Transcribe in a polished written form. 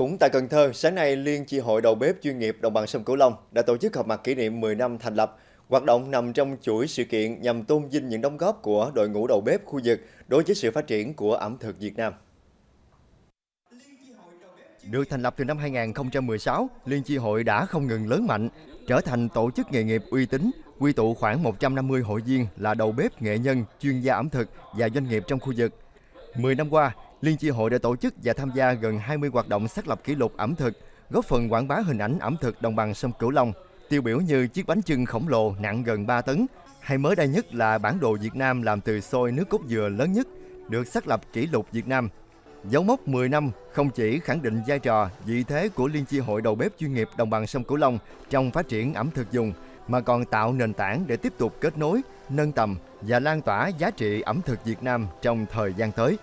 Cũng tại Cần Thơ, sáng nay Liên chi hội đầu bếp chuyên nghiệp đồng bằng sông Cửu Long đã tổ chức họp mặt kỷ niệm 10 năm thành lập. Hoạt động nằm trong chuỗi sự kiện nhằm tôn vinh những đóng góp của đội ngũ đầu bếp khu vực đối với sự phát triển của ẩm thực Việt Nam. Được thành lập từ năm 2016, Liên chi hội đã không ngừng lớn mạnh, trở thành tổ chức nghề nghiệp uy tín, quy tụ khoảng 150 hội viên là đầu bếp, nghệ nhân, chuyên gia ẩm thực và doanh nghiệp trong khu vực. 10 năm qua, Liên chi hội đã tổ chức và tham gia gần 20 hoạt động xác lập kỷ lục ẩm thực, góp phần quảng bá hình ảnh ẩm thực đồng bằng sông Cửu Long, tiêu biểu như chiếc bánh chưng khổng lồ nặng gần 3 tấn, hay mới đây nhất là bản đồ Việt Nam làm từ xôi nước cốt dừa lớn nhất, được xác lập kỷ lục Việt Nam. Dấu mốc 10 năm không chỉ khẳng định vai trò, vị thế của Liên chi hội đầu bếp chuyên nghiệp đồng bằng sông Cửu Long trong phát triển ẩm thực vùng, mà còn tạo nền tảng để tiếp tục kết nối, nâng tầm và lan tỏa giá trị ẩm thực Việt Nam trong thời gian tới.